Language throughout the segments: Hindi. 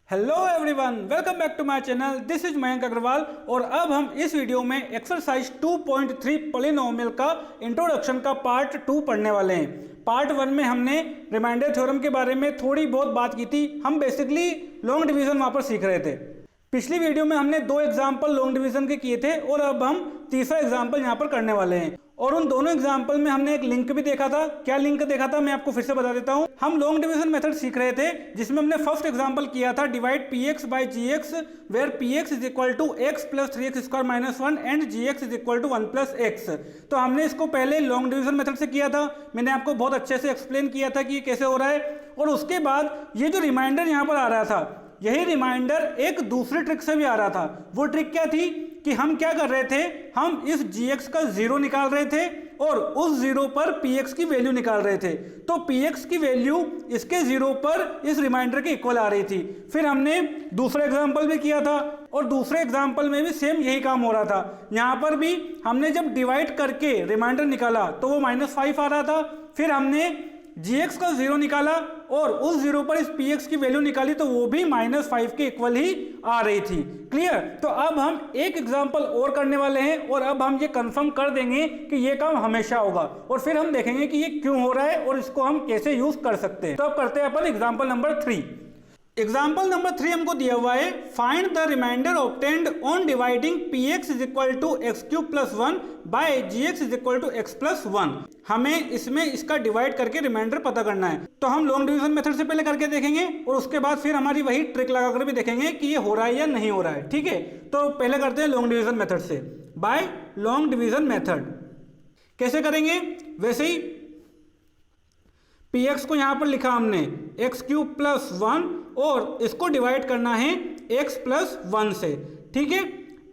Hello everyone, welcome back to my channel. This is Mayank Agarwal और अब हम इस वीडियो में एक्सरसाइज 2.3 पॉलिनोमियल का इंट्रोडक्शन का पार्ट 2 पढ़ने वाले हैं। पार्ट 1 में हमने रिमाइंडर थ्योरम के बारे में थोड़ी बहुत बात की थी। हम बेसिकली लॉन्ग डिवीजन वहां पर सीख रहे थे। पिछली वीडियो में हमने 2 एग्जाम्पल लॉन्ग डिवीजन के किए थे और अब हम तीसरा एग्जाम्पल यहाँ पर करने वाले हैं। और उन दोनों एग्जाम्पल में हमने एक लिंक भी देखा था। क्या लिंक देखा था मैं आपको फिर से बता देता हूँ। हम लॉन्ग डिवीजन मेथड सीख रहे थे जिसमें हमने फर्स्ट एग्जाम्पल किया था divide px by gx where px is equal to x plus 3x square minus 1 and gx is equal to 1 plus x। तो हमने इसको पहले लॉन्ग डिवीजन मेथड से किया था। मैंने आपको बहुत अच्छे से एक्सप्लेन किया था कि ये कैसे हो रहा है। और उसके बाद ये जो रिमाइंडर यहाँ पर आ रहा था, यही रिमाइंडर एक दूसरी ट्रिक से भी आ रहा था। वो ट्रिक क्या थी कि हम क्या कर रहे थे, हम इस gx का जीरो निकाल रहे थे और उस जीरो पर px की वैल्यू निकाल रहे थे। तो px की वैल्यू इसके जीरो पर इस रिमाइंडर के इक्वल आ रही थी। फिर हमने दूसरा एग्जांपल भी किया था और दूसरे एग्जांपल में भी सेम यही काम हो रहा था। यहाँ पर भी हमने जब डिवाइड करके रिमाइंडर निकाला तो वो -5 आ रहा था। फिर हमने gx का जीरो निकाला और उस जीरो पर इस px की वैल्यू निकाली तो वो भी -5 के इक्वल ही आ रही थी। क्लियर? तो अब हम एक एग्जांपल और करने वाले हैं और अब हम ये कंफर्म कर देंगे कि ये काम हमेशा होगा और फिर हम देखेंगे कि ये क्यों हो रहा है और इसको हम कैसे यूज कर सकते हैं। तो अब करते हैं अपन एग्जांपल नंबर 3। एग्जाम्पल नंबर 3 हमको दिया हुआ है, find the remainder obtained on dividing px is equal to x cube plus 1 by gx is equal to x plus 1। हमें इसमें इसका डिवाइड करके रिमाइंडर पता करना है। तो हम लॉन्ग डिवीजन मेथड से पहले करके देखेंगे और उसके बाद फिर हमारी वही ट्रिक लगाकर भी देखेंगे कि ये हो रहा है या नहीं हो रहा है। ठीक है, तो पहले करते हैं लॉन्ग डिवीजन मेथड से। बाय लॉन्ग डिवीजन मेथड कैसे करेंगे, वैसे ही px को यहां पर लिखा हमने एक्स क्यूब प्लस 1 और इसको डिवाइड करना है x प्लस 1 से। ठीक है,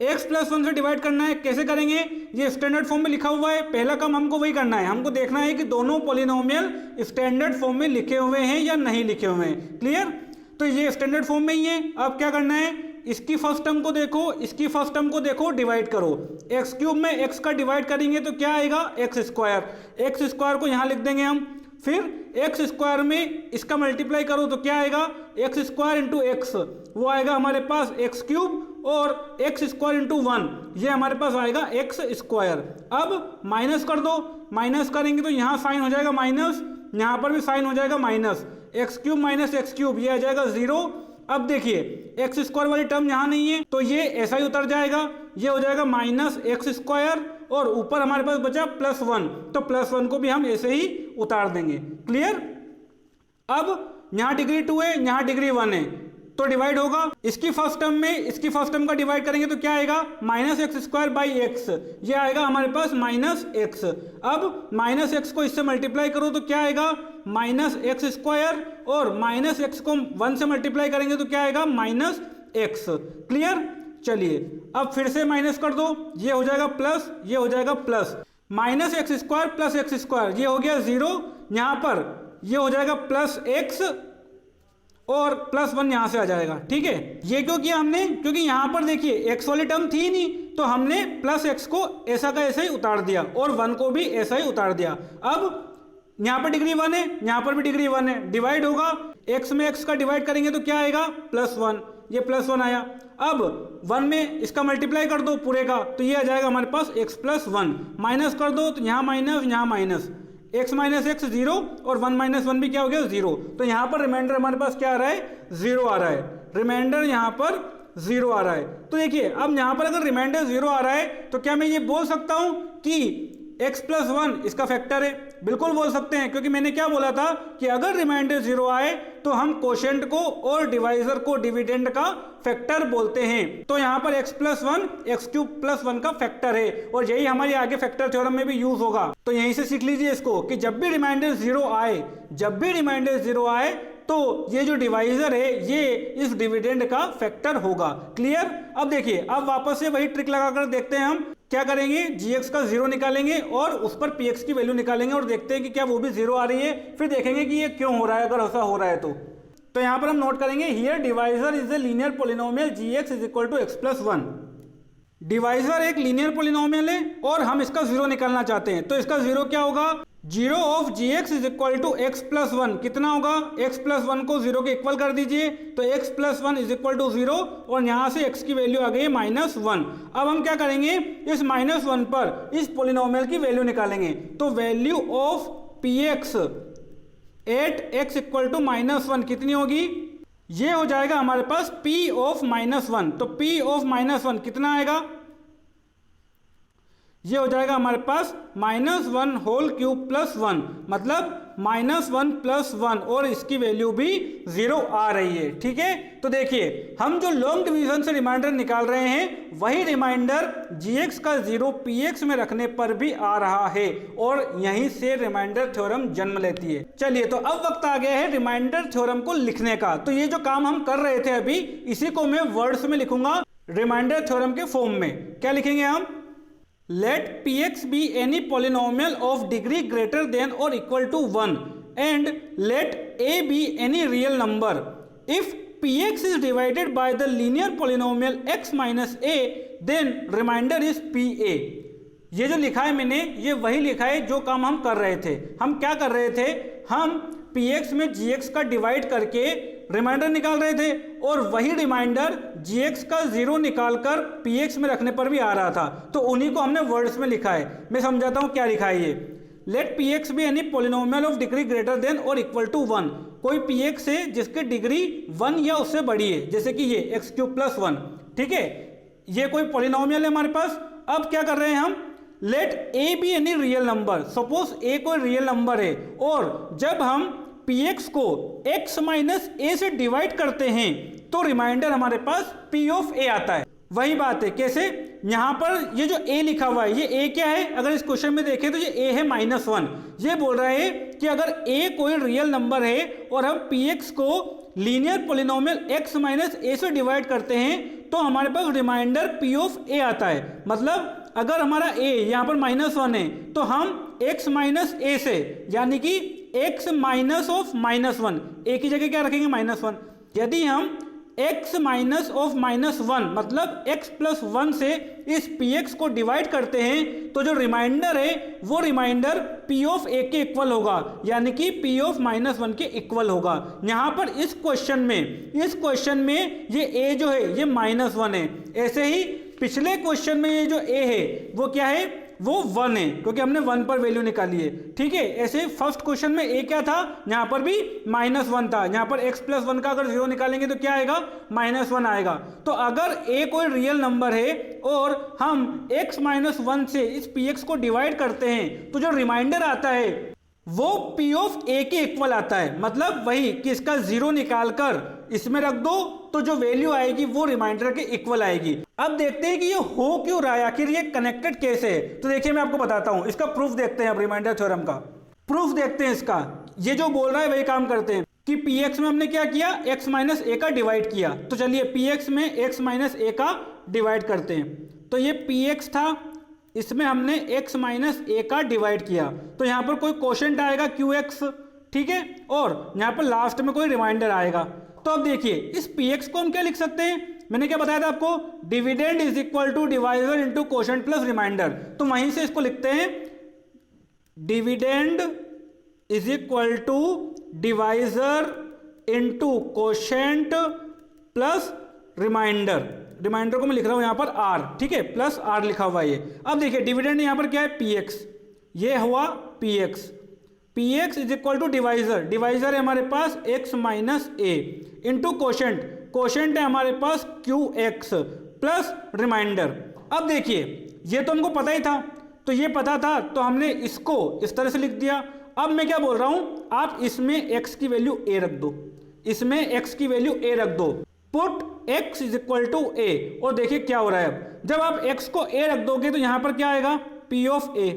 x प्लस 1 से डिवाइड करना है। कैसे करेंगे, ये स्टैंडर्ड फॉर्म में लिखा हुआ है। पहला काम हमको वही करना है, हमको देखना है कि दोनों पॉलिनोमियल स्टैंडर्ड फॉर्म में लिखे हुए हैं या नहीं लिखे हुए हैं। क्लियर? तो ये स्टैंडर्ड फॉर्म में ही है। अब क्या करना है, इसकी फर्स्ट टर्म को देखो, इसकी फर्स्ट टर्म को देखो, डिवाइड करो। एक्स क्यूब में x का डिवाइड करेंगे तो क्या आएगा, एक्स स्क्वायर को यहाँ लिख देंगे हम। फिर एक्स स्क्वायर में इसका मल्टीप्लाई करो तो क्या आएगा, एक्स स्क्वायर इंटू एक्स, वो आएगा हमारे पास एक्स क्यूब और एक्स स्क्वायर इंटू 1 ये हमारे पास आएगा एक्स स्क्वायर। अब माइनस कर दो, माइनस करेंगे तो यहाँ साइन हो जाएगा माइनस, यहाँ पर भी साइन हो जाएगा minus, x cube minus x cube ये आ जाएगा 0। अब देखिए एक्स स्क्वायर वाली टर्म यहाँ नहीं है तो ये ऐसा ही उतर जाएगा, ये हो जाएगा माइनस एक्स स्क्वायर और ऊपर हमारे पास बचा प्लस 1, तो प्लस 1 को भी हम ऐसे ही उतार देंगे। क्लियर? अब यहाँ डिग्री 2 है, यहाँ डिग्री 1 है तो डिवाइड होगा। इसकी फर्स्ट टर्म में इसकी फर्स्ट टर्म का डिवाइड करेंगे तो क्या आएगा, minus x square by x, ये आएगा हमारे पास माइनस एक्स। अब माइनस एक्स को इससे मल्टीप्लाई करो तो क्या आएगा, माइनस एक्स स्क्वायर और माइनस एक्स को 1 से मल्टीप्लाई करेंगे तो क्या आएगा, माइनस एक्स। क्लियर? चलिए अब फिर से माइनस कर दो, ये हो जाएगा प्लस, ये हो जाएगा plus, minus x square plus x square ये हो गया 0। यहाँ पर ये हो जाएगा प्लस एक्स और प्लस 1 यहाँ से आ जाएगा। ठीक है, ये क्यों किया हमने, क्योंकि यहाँ पर देखिए एक्स वाली टर्म थी नहीं तो हमने प्लस एक्स को ऐसा का ऐसा ही उतार दिया और 1 को भी ऐसा ही उतार दिया। अब यहाँ पर डिग्री 1 है, यहाँ पर भी डिग्री 1 है, डिवाइड होगा। x में x का डिवाइड करेंगे तो क्या आएगा, प्लस 1, ये प्लस 1 आया। अब 1 में इसका मल्टीप्लाई कर दो पूरे का तो ये आ जाएगा हमारे पास x प्लस 1, माइनस कर दो तो यहाँ माइनस, x माइनस एक्स 0 और 1 माइनस 1 भी क्या हो गया, 0। तो यहाँ पर रिमाइंडर हमारे पास क्या आ रहा है, 0 आ रहा है। रिमाइंडर यहाँ पर 0 आ रहा है। तो देखिए अब यहाँ पर अगर रिमाइंडर 0 आ रहा है तो क्या मैं ये बोल सकता हूँ कि x प्लस 1 इसका फैक्टर है? बिल्कुल बोल सकते हैं, क्योंकि मैंने क्या बोला था कि अगर रिमाइंडर 0 आए तो हम कोशेंट को और डिवाइजर को डिविडेंड का फैक्टर बोलते हैं। तो यहाँ पर x plus 1 x cube plus 1 का फैक्टर है और यही हमारी आगे फैक्टर थ्योरम में भी यूज होगा। तो यहीं से सीख लीजिए इसको कि जब भी रिमाइंडर 0 आए तो ये जो डिवाइजर है ये इस डिविडेंड का फैक्टर होगा। क्लियर? अब देखिए अब वापस से वही ट्रिक लगाकर देखते हैं हम क्या करेंगे, gx का 0 निकालेंगे और उस पर px की वैल्यू निकालेंगे और देखते हैं कि क्या वो भी 0 आ रही है। फिर देखेंगे कि ये क्यों हो रहा है, अगर ऐसा हो रहा है तो यहाँ पर हम नोट करेंगे, here divisor is a linear polynomial gx is equal to x plus 1। Divisor एक लीनियर पॉलिनोमियल है और हम इसका 0 निकालना चाहते हैं तो इसका 0 क्या होगा, zero of g x is equal to x plus one कितना होगा, एक्स प्लस वन को जीरो के इक्वल कर दीजिए, तो x plus one is equal to zero, और यहाँ से एक्स की वैल्यू आ गई माइनस वन। अब हम क्या करेंगे, इस माइनस वन पर इस पोलिनोमियल की वैल्यू निकालेंगे। तो value of P X at X equal to minus one कितनी होगी, ये हो जाएगा हमारे पास p ऑफ माइनस वन। तो p ऑफ माइनस वन कितना आएगा, ये हो जाएगा हमारे पास minus one whole cube plus one, मतलब माइनस वन प्लस वन, और इसकी वैल्यू भी जीरो आ रही है। ठीक है, तो देखिए हम जो लॉन्ग डिवीजन से रिमाइंडर निकाल रहे हैं वही रिमाइंडर gx का जीरो px में रखने पर भी आ रहा है, और यहीं से रिमाइंडर थ्योरम जन्म लेती है। चलिए, तो अब वक्त आ गया है रिमाइंडर थ्योरम को लिखने का। तो ये जो काम हम कर रहे थे अभी, इसी को मैं वर्ड्स में लिखूंगा रिमाइंडर थ्योरम के फॉर्म में। क्या लिखेंगे हम, let px be any polynomial of degree greater than or equal to 1 and let a be any real number. If px is divided by the linear polynomial x minus a, then remainder is pa. ये जो लिखा है मैंने, ये वही लिखा है जो काम हम कर रहे थे। हम क्या कर रहे थे, हम px में gx का डिवाइड करके रिमाइंडर निकाल रहे थे, और वही रिमाइंडर gx का जीरो निकालकर px में रखने पर भी आ रहा था। तो उन्हीं को हमने वर्ड्स में लिखा है। मैं समझाता हूँ क्या लिखा है ये। Let px be any polynomial of degree greater than और इक्वल टू वन। कोई px है जिसकी डिग्री वन या उससे बड़ी है, जैसे कि ये एक्स क्यूब प्लस वन। ठीक है, ये कोई पोलिनोमियल है हमारे पास। अब क्या कर रहे हैं हम, let a be any real number. Suppose a कोई रियल नंबर है, और जब हम px को x माइनस a से डिवाइड करते हैं तो रिमाइंडर हमारे पास p ऑफ a आता है। वही बात है, कैसे, यहाँ पर ये जो a लिखा हुआ है, ये a क्या है, अगर इस क्वेश्चन में देखें तो ये a है माइनस वन। ये बोल रहा है कि अगर a कोई रियल नंबर है और हम px को linear polynomial x minus a से डिवाइड करते हैं तो हमारे पास रिमाइंडर p ऑफ a आता है। मतलब अगर हमारा a यहाँ पर माइनस वन है तो हम x माइनस a से, यानी कि x minus of minus one, a की जगह क्या रखेंगे, माइनस वन। यदि हम x minus of minus one मतलब x प्लस वन से इस px को डिवाइड करते हैं तो जो रिमाइंडर है वो रिमाइंडर p ऑफ a के इक्वल होगा, यानी कि p ऑफ माइनस वन के इक्वल होगा। यहाँ पर इस क्वेश्चन में ये a जो है ये माइनस वन है। ऐसे ही पिछले क्वेश्चन में ये जो a है वो क्या है, वो वन है, क्योंकि हमने वन पर वैल्यू निकाली है। ठीक है, ऐसे फर्स्ट क्वेश्चन में a क्या था, यहाँ पर भी माइनस वन था। यहाँ पर x प्लस वन का अगर जीरो निकालेंगे तो क्या आएगा, माइनस वन आएगा। तो अगर a कोई रियल नंबर है और हम x माइनस वन से इस px को डिवाइड करते हैं तो जो रिमाइंडर आता है वो p ऑफ a के इक्वल आता है। मतलब वही कि इसका जीरो निकालकर इसमें रख दो तो जो वैल्यू आएगी वो रिमाइंडर के इक्वल आएगी। अब देखते हैं कि ये हो क्यों रहा है, आखिर ये कनेक्टेड कैसे है। तो देखिए मैं आपको बताता हूं, इसका प्रूफ देखते हैं। अब रिमाइंडर थ्योरम का प्रूफ देखते हैं इसका। ये जो बोल रहा है वही काम करते हैं कि px में हमने क्या किया, x माइनस a का डिवाइड किया। तो चलिए px में x माइनस a का डिवाइड करते हैं। तो ये px था, इसमें हमने x माइनस a का डिवाइड किया, तो यहाँ पर कोई क्वोशंट आएगा qx। ठीक है, और यहाँ पर लास्ट में कोई रिमाइंडर आएगा। तो अब देखिए इस px को हम क्या लिख सकते हैं, मैंने क्या बताया था आपको, dividend is equal to divisor into quotient plus remainder. तो वहीं से इसको लिखते हैं, dividend is equal to divisor into quotient plus remainder. Remainder को मैं लिख रहा हूं यहाँ पर r, ठीक है, प्लस r लिखा हुआ है ये। अब देखिए डिविडेंड यहाँ पर क्या है, px, ये हुआ px। px is equal to divisor, divisor है हमारे पास x minus a into quotient, quotient है हमारे पास qx प्लस रिमाइंडर। अब देखिए ये तो हमको पता ही था, तो ये पता था तो हमने इसको इस तरह से लिख दिया। अब मैं क्या बोल रहा हूं, आप इसमें x की वैल्यू a रख दो, इसमें x की वैल्यू a रख दो, put x is equal to a। और देखिए क्या हो रहा है, अब जब आप x को a रख दोगे तो यहां पर क्या आएगा, p of a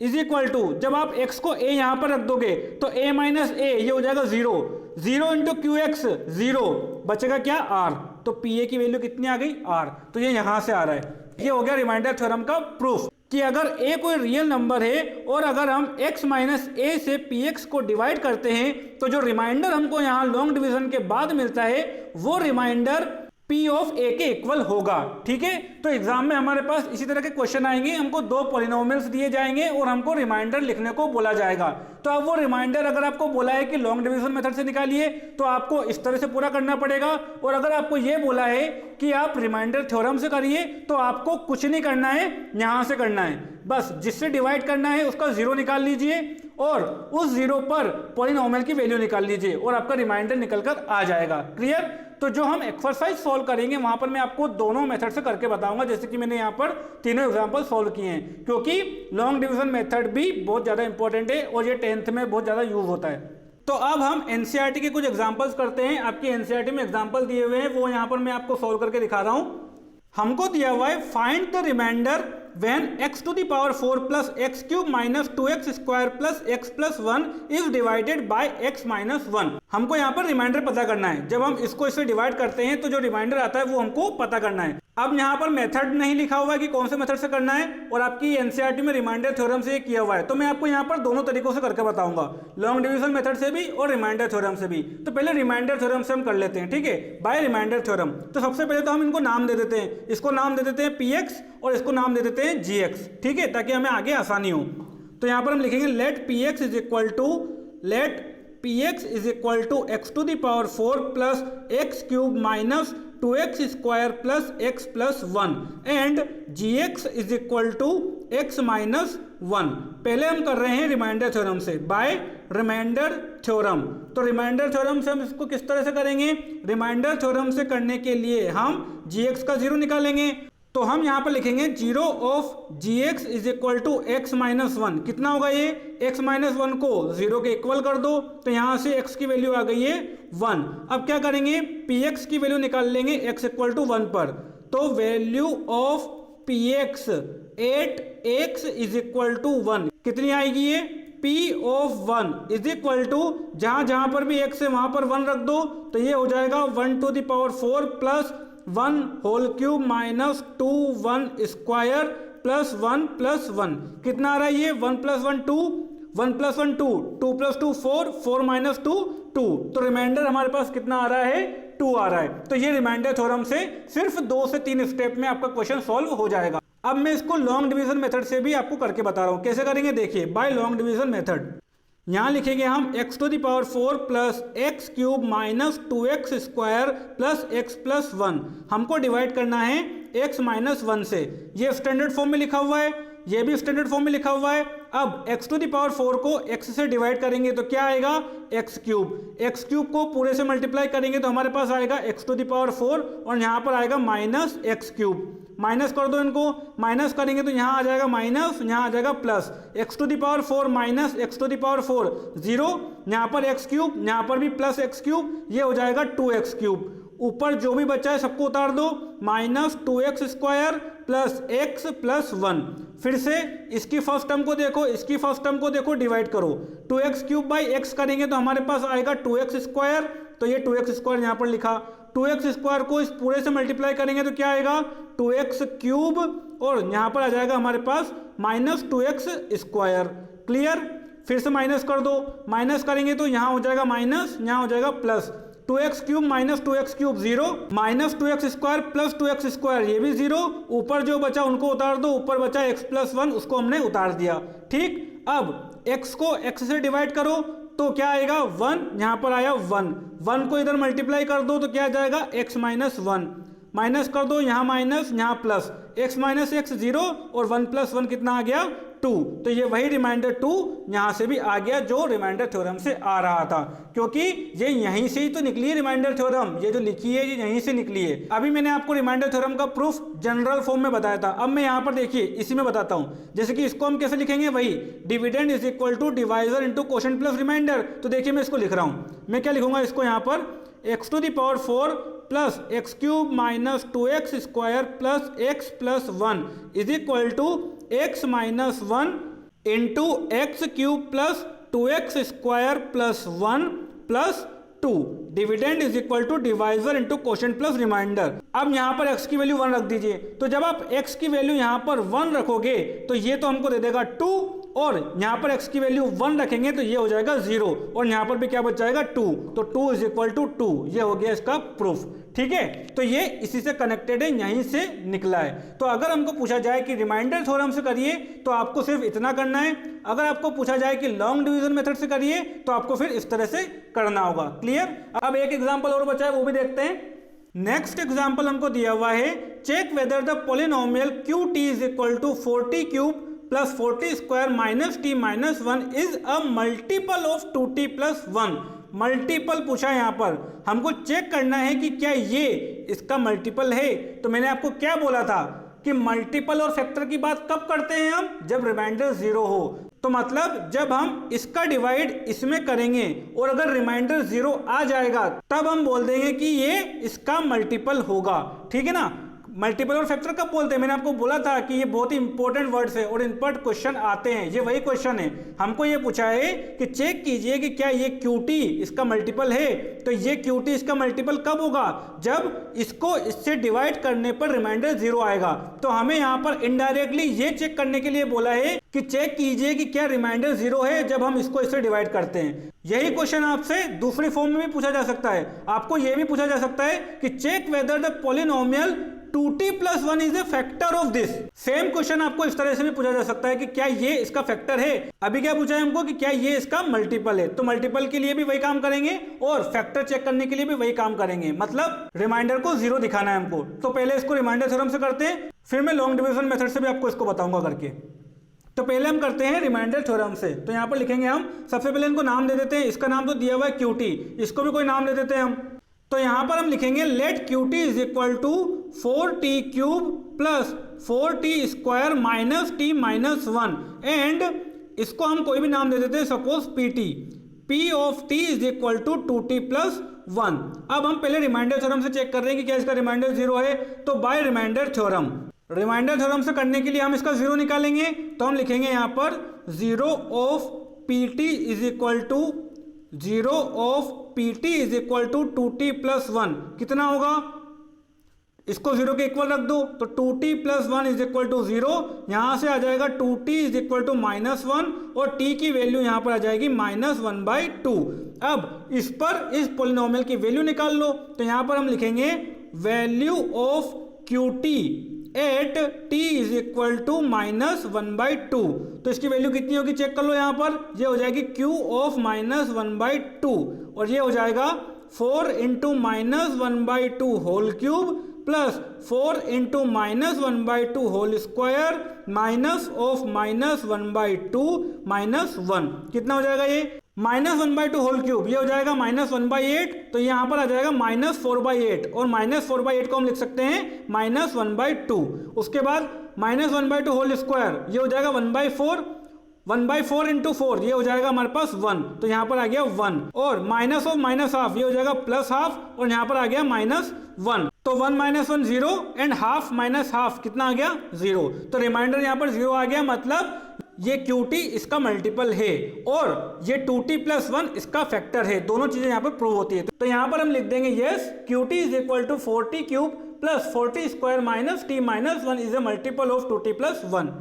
is equal to, जब आप x को a यहां पर रख दोगे तो a माइनस a ये हो जाएगा zero, zero into Q x zero, बचेगा क्या r। तो pa की वैल्यू कितनी आ गई, r। तो ये यहां से आ रहा है। ये हो गया रिमाइंडर थ्योरम का प्रूफ कि अगर a कोई रियल नंबर है और अगर हम x माइनस a से px को डिवाइड करते हैं तो जो रिमाइंडर हमको यहाँ लॉन्ग डिवीजन के बाद मिलता है वो रिमाइंडर P ऑफ A के इक्वल होगा। ठीक है, तो एग्जाम में हमारे पास इसी तरह के क्वेश्चन आएंगे, हमको दो पॉलिनोमियल्स दिए जाएंगे और हमको रिमाइंडर लिखने को बोला जाएगा। तो अब वो रिमाइंडर अगर आपको बोला है कि लॉन्ग डिवीजन मेथड से निकालिए तो आपको इस तरह से पूरा करना पड़ेगा, और अगर आपको ये बोला है कि आप रिमाइंडर थ्योरम से करिए तो आपको कुछ नहीं करना है, यहां से करना है, बस जिससे डिवाइड करना है उसका जीरो निकाल लीजिए और उस जीरो पर पॉलिनोमियल की वैल्यू निकाल लीजिए और आपका रिमाइंडर निकल कर आ जाएगा। क्लियर? तो जो हम एक्सरसाइज सॉल्व करेंगे वहां पर मैं आपको दोनों मेथड से करके बताऊंगा, जैसे कि मैंने यहाँ पर तीनों एग्जांपल सॉल्व किए हैं, क्योंकि लॉन्ग डिवीजन मेथड भी बहुत ज्यादा इंपॉर्टेंट है और ये 10th में बहुत ज्यादा यूज होता है। तो अब हम एनसीईआरटी के कुछ एग्जांपल्स करते हैं। आपकी एनसीईआरटी में एग्जांपल दिए हुए हैं, वो यहाँ पर मैं आपको सॉल्व करके दिखा रहा हूँ। हमको दिया हुआ है find the remainder when x to the power 4 plus x cube minus 2x square plus x plus 1 is divided by x minus 1। हमको यहाँ पर रिमाइंडर पता करना है। जब हम इसको इससे डिवाइड करते हैं तो जो रिमाइंडर आता है वो हमको पता करना है। अब यहाँ पर मेथड नहीं लिखा हुआ है कि कौन से मेथड से करना है, और आपकी एनसीईआरटी में रिमाइंडर थ्योरम से ये किया हुआ है, तो मैं आपको यहाँ पर दोनों तरीकों से करके बताऊंगा, लॉन्ग डिवीजन मेथड से भी और रिमाइंडर थ्योरम से भी। तो पहले रिमाइंडर थ्योरम से हम कर लेते हैं, ठीक है, बाय रिमाइंडर थ्योरम। तो सबसे पहले तो हम इनको नाम दे देते हैं, इसको नाम दे देते हैं px और इसको नाम दे देते हैं gx, ठीक है, ताकि हमें आगे आसानी हो। तो यहाँ पर हम लिखेंगे let px is equal to x to the power 4 plus x cube minus 2x square plus x plus 1 and gx is equal to x minus 1। पहले हम कर रहे हैं रिमाइंडर थ्योरम से, बाय रिमाइंडर थ्योरम। तो रिमाइंडर थ्योरम से हम इसको किस तरह से करेंगे? रिमाइंडर थ्योरम से करने के लिए हम gx का जीरो निकालेंगे। तो हम यहाँ पर लिखेंगे zero of gx is equal to x minus 1। कितना होगा ये? x माइनस 1 को जीरो के इक्वल कर दो, तो यहाँ से x की वैल्यू आ गई है 1। अब क्या करेंगे? px की वैल्यू निकाल लेंगे x इक्वल टू 1 पर। तो value of px 8x is equal to 1 कितनी आएगी? ये p of 1 is equal to जहां पर भी x है वहां पर 1 रख दो, तो ये हो जाएगा 1 to the power 4 plus 1 whole cube minus 2 1 square plus 1 plus 1। कितना आ रहा है ये? 1 प्लस 1 2, 1 प्लस 1 2, 2 प्लस 2 4, 4 माइनस 2 2। तो रिमाइंडर हमारे पास कितना आ रहा है? 2 आ रहा है। तो ये रिमाइंडर थ्योरम से सिर्फ 2 से 3 स्टेप में आपका क्वेश्चन सॉल्व हो जाएगा। अब मैं इसको लॉन्ग डिवीजन मेथड से भी आपको करके बता रहा हूं, कैसे करेंगे देखिए, बाय लॉन्ग डिवीजन मेथड। यहां लिखेंगे हम x to the power 4 plus x cube minus 2x square plus x plus 1। हमको डिवाइड करना है x माइनस 1 से। ये स्टैंडर्ड फॉर्म में लिखा हुआ है, ये भी स्टैंडर्ड फॉर्म में लिखा हुआ है। अब x टू द पावर 4 को x से डिवाइड करेंगे तो क्या आएगा? x क्यूब को पूरे से मल्टीप्लाई करेंगे तो हमारे पास आएगा x टू द पावर 4 और यहाँ पर आएगा माइनस x क्यूब। माइनस कर दो इनको, माइनस करेंगे तो यहाँ आ जाएगा माइनस, यहाँ आ जाएगा plus. x to the power 4 minus x to the power 4 0, यहाँ पर x क्यूब, यहाँ पर भी प्लस x क्यूब, ये हो जाएगा 2x क्यूब। ऊपर जो भी बचा है सबको उतार दो, minus 2x square plus x plus 1। फिर से इसकी फर्स्ट टर्म को देखो, इसकी फर्स्ट टर्म को देखो, डिवाइड करो। 2x क्यूब बाई x करेंगे तो हमारे पास आएगा 2x स्क्वायर, तो ये 2x स्क्वायर यहाँ पर लिखा। 2x स्क्वायर को इस पूरे से मल्टीप्लाई करेंगे तो क्या आएगा? 2x क्यूब, और यहाँ पर आ जाएगा हमारे पास माइनस 2x स्क्वायर। क्लियर? फिर से माइनस कर दो, माइनस करेंगे तो यहाँ हो जाएगा माइनस, यहाँ हो जाएगा plus. 2x cube minus 2x cube 0, minus 2x square plus 2x square, ये भी 0। ऊपर जो बचा उनको उतार दो, ऊपर बचा x प्लस 1, उसको हमने उतार दिया। ठीक, अब x को x से डिवाइड करो तो क्या आएगा? 1, यहाँ पर आया 1 को इधर मल्टीप्लाई कर दो तो क्या आ जाएगा? x minus 1। माइनस कर दो, यहाँ माइनस, यहाँ प्लस, x माइनस x 0 और 1 प्लस 1 कितना आ गया? 2। तो ये वही रिमाइंडर 2 यहाँ से भी आ गया जो रिमाइंडर थ्योरम से आ रहा था, क्योंकि ये यहीं से ही तो निकली है रिमाइंडर थ्योरम। ये जो लिखी है ये यहीं से निकली है। अभी मैंने आपको रिमाइंडर थ्योरम का प्रूफ जनरल फॉर्म में बताया था, अब मैं यहाँ पर देखिए इसी में बताता हूँ। जैसे कि इसको हम कैसे लिखेंगे, वही dividend is equal to divisor into quotient plus remainder. तो देखिए मैं इसको लिख रहा हूँ, मैं क्या लिखूंगा इसको यहाँ पर, x to the power 4 plus x cube minus 2x square plus x plus 1 is equal to x minus 1 into x cube plus 2x square plus 1 plus 2। Dividend is equal to divisor into quotient plus remainder. अब यहाँ पर x की वैल्यू 1 रख दीजिए, तो जब आप x की वैल्यू यहाँ पर 1 रखोगे तो ये तो हमको दे देगा 2 और यहाँ पर x की वैल्यू 1 रखेंगे तो ये हो जाएगा 0 और यहाँ पर भी क्या बच जाएगा 2, तो 2 इज इक्वल टू 2। ये हो गया इसका प्रूफ। ठीक है, तो ये इसी से कनेक्टेड है, यहीं से निकला है। तो अगर हमको पूछा जाए कि रिमाइंडर थ्योरम से करिए तो आपको सिर्फ इतना करना है, अगर आपको पूछा जाए कि लॉन्ग डिवीजन मेथड से करिए तो आपको फिर इस तरह से करना होगा। क्लियर? अब एक एग्जाम्पल और बचा है, वो भी देखते हैं। नेक्स्ट एग्जाम्पल हमको दिया हुआ है, check whether the polynomial q t is equal to 40 cube plus 40 square minus t minus 1 is a multiple of 2t plus 1। Multiple पूछा है यहाँ पर, हमको चेक करना है कि क्या ये इसका मल्टीपल है। तो मैंने आपको क्या बोला था कि मल्टीपल और फैक्टर की बात कब करते हैं हम, जब रिमाइंडर 0 हो। तो मतलब जब हम इसका डिवाइड इसमें करेंगे और अगर रिमाइंडर 0 आ जाएगा तब हम बोल देंगे कि ये इसका मल्टीपल होगा। ठीक है ना? मल्टीपल और फैक्टर कब बोलते हैं, मैंने आपको बोला था कि ये बहुत ही इंपॉर्टेंट वर्ड्स है और इन पर क्वेश्चन आते हैं। ये वही क्वेश्चन है, हमको ये पूछा है कि चेक कीजिए कि क्या ये क्यूटी इसका मल्टीपल है। तो ये क्यूटी इसका मल्टीपल कब होगा, जब इसको इससे डिवाइड करने पर रिमाइंडर 0 आएगा। तो हमें यहाँ पर इनडायरेक्टली ये चेक करने के लिए बोला है कि चेक कीजिए कि क्या रिमाइंडर 0 है जब हम इसको इससे डिवाइड करते हैं। यही क्वेश्चन आपसे दूसरी फॉर्म में भी पूछा जा सकता है। आपको यह भी पूछा जा सकता है कि check whether the polynomial 2t plus 1 is a factor of this. Same question आपको इस तरह से भी पूछा जा सकता है कि क्या ये इसका फैक्टर है। अभी क्या पूछा है हमको कि क्या ये इसका मल्टीपल है, तो मल्टीपल के लिए भी वही काम करेंगे और फैक्टर चेक करने के लिए भी वही काम करेंगे, मतलब रिमाइंडर को 0 दिखाना है हमको। तो पहले इसको रिमाइंडर थ्योरम से करते हैं, फिर मैं लॉन्ग डिवीजन मेथड से भी आपको इसको बताऊंगा करके। तो पहले हम करते हैं रिमाइंडर थ्योरम से। तो यहाँ पर लिखेंगे हम, सबसे पहले इनको नाम दे देते हैं। इसका नाम तो दिया हुआ है क्यूटी, इसको भी कोई नाम दे देते हैं हम। तो यहाँ पर हम लिखेंगे let q t is equal to 4t cube plus 4t square minus t minus 1 and इसको हम कोई भी नाम दे देते हैं, suppose pt। p of t is equal to 2t plus 1। अब हम पहले रिमाइंडर थ्योरम से चेक कर रहे हैं कि क्या इसका रिमाइंडर 0 है। तो by remainder theorem, remainder theorem से करने के लिए हम इसका 0 निकालेंगे। तो हम लिखेंगे यहाँ पर 0 of pt is equal to 0 of pt is equal to 2t plus 1। कितना होगा, इसको 0 के इक्वल रख दो, तो 2t plus 1 is equal to 0। यहां से आ जाएगा 2t is equal to minus 1 और t की वैल्यू यहां पर आ जाएगी माइनस 1/2। अब इस पर इस पोलिनोमियल की वैल्यू निकाल लो। तो यहां पर हम लिखेंगे value of QT at t is equal to minus 1/2। तो इसकी वैल्यू कितनी होगी चेक कर लो। यहाँ पर ये हो जाएगी q ऑफ माइनस 1/2 और ये हो जाएगा 4 into minus 1/2 whole cube plus 4 into minus 1/2 whole square minus of minus 1/2 minus 1। कितना हो जाएगा ये, माइनस 1/2 होल क्यूब, ये हो जाएगा माइनस 1/8। तो यहाँ पर आ जाएगा माइनस 4/8 और माइनस 4/8 को हम लिख सकते हैं माइनस 1/2। उसके बाद माइनस 1/2 होल स्क्वायर, ये हो जाएगा 1/4। 1/4 इंटू 4, ये हो जाएगा हमारे पास 1। तो यहाँ पर आ गया 1 और माइनस ऑफ माइनस हाफ, ये हो जाएगा प्लस हाफ और यहाँ पर आ गया माइनस 1। तो 1 minus 1 0 and half minus half कितना आ गया 0। तो रिमाइंडर यहाँ पर 0 आ गया, मतलब ये QT इसका मल्टीपल है और ये 2t प्लस 1 इसका फैक्टर है। दोनों चीजें यहाँ पर प्रूव होती है। तो यहाँ पर हम लिख देंगे yes QT is equal to 4t cube plus 40 square minus t minus 1 is a multiple of 2t plus 1।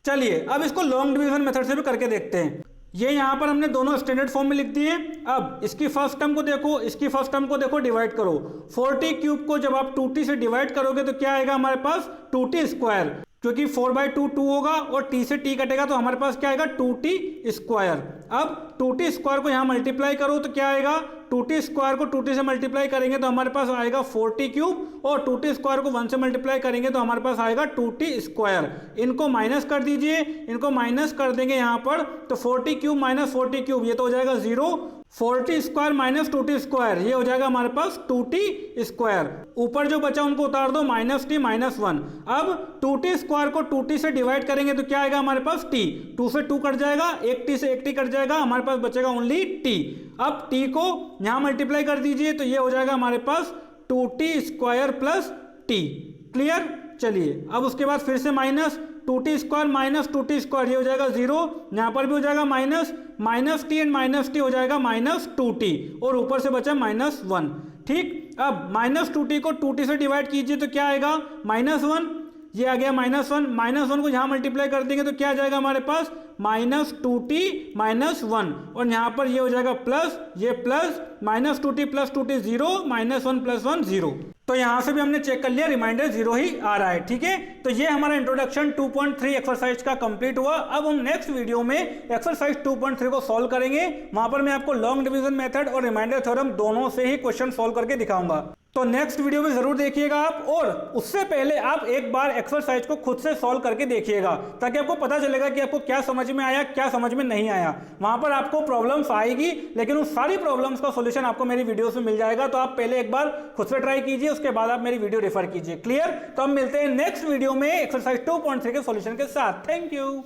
चलिए अब इसको लॉन्ग डिवीजन मेथड से भी करके देखते हैं। ये यहाँ पर हमने दोनों स्टैंडर्ड फॉर्म में लिख दिए। अब इसकी फर्स्ट टर्म को देखो, इसकी फर्स्ट टर्म को देखो, डिवाइड करो। 40 क्यूब को जब आप 2t से डिवाइड करोगे तो क्या आएगा हमारे पास 2t स्क्वायर, क्योंकि 4/2 2 होगा और t से t कटेगा तो हमारे पास क्या आएगा 2t स्क्वायर। अब 2t स्क्वायर को यहाँ मल्टीप्लाई करो तो क्या आएगा, 2t स्क्वायर को 2t से मल्टीप्लाई करेंगे तो हमारे पास आएगा 4t क्यूब और 2t स्क्वायर को 1 से मल्टीप्लाई करेंगे तो हमारे पास आएगा 2t स्क्वायर। इनको माइनस कर दीजिए, इनको माइनस कर देंगे यहाँ पर, तो 40 क्यूब माइनस 40 क्यूब ये तो हो जाएगा 0। 40 स्क्वायर माइनस 2t स्क्वायर, ये हो जाएगा हमारे पास 2t स्क्वायर। ऊपर जो बचा उनको उतार दो, माइनस t माइनस 1। अब 2t स्क्वायर को 2t से डिवाइड करेंगे तो क्या आएगा हमारे पास t, 2 से 2 कट जाएगा, 1t से 1t कट जाएगा, हमारे पास बचेगा ओनली t। अब t को यहाँ मल्टीप्लाई कर दीजिए तो ये हो जाएगा हमारे पास 2t square plus t। Clear? चलिए अब उसके बाद फिर से minus 2t square minus 2t square, ये हो जाएगा 0। यहाँ पर भी हो जाएगा minus, minus t and minus t हो जाएगा माइनस 2t और ऊपर से बचा माइनस 1। ठीक, अब माइनस 2t को 2t से डिवाइड कीजिए तो क्या आएगा माइनस 1। ये आ गया -1, -1 को यहाँ मल्टीप्लाई कर देंगे तो क्या आ जाएगा हमारे पास -2t -1, और यहाँ पर ये हो जाएगा प्लस, ये प्लस, -2t + 2t 0, -1 + 1 0। तो यहाँ से भी हमने चेक कर लिया, रिमाइंडर 0 ही आ रहा है। ठीक है, तो ये हमारा इंट्रोडक्शन 2.3 एक्सरसाइज का कंप्लीट हुआ। अब हम नेक्स्ट वीडियो में एक्सरसाइज 2.3 को सॉल्व करेंगे। वहां पर मैं आपको लॉन्ग डिवीजन मेथड और रिमाइंडर थ्योरम दोनों से ही क्वेश्चन सॉल्व करके दिखाऊंगा। तो नेक्स्ट वीडियो में जरूर देखिएगा आप, और उससे पहले आप एक बार एक्सरसाइज को खुद से सॉल्व करके देखिएगा, ताकि आपको पता चलेगा कि आपको क्या समझ में आया, क्या समझ में नहीं आया। वहां पर आपको प्रॉब्लम्स आएगी, लेकिन उन सारी प्रॉब्लम्स का सॉल्यूशन आपको मेरी वीडियोस में मिल जाएगा। तो आप पहले एक बार खुद से ट्राई कीजिए, उसके बाद आप मेरी वीडियो रेफर कीजिए। क्लियर? तो हम मिलते हैं नेक्स्ट वीडियो में एक्सरसाइज 2.3 के सॉल्यूशन के साथ। Thank you.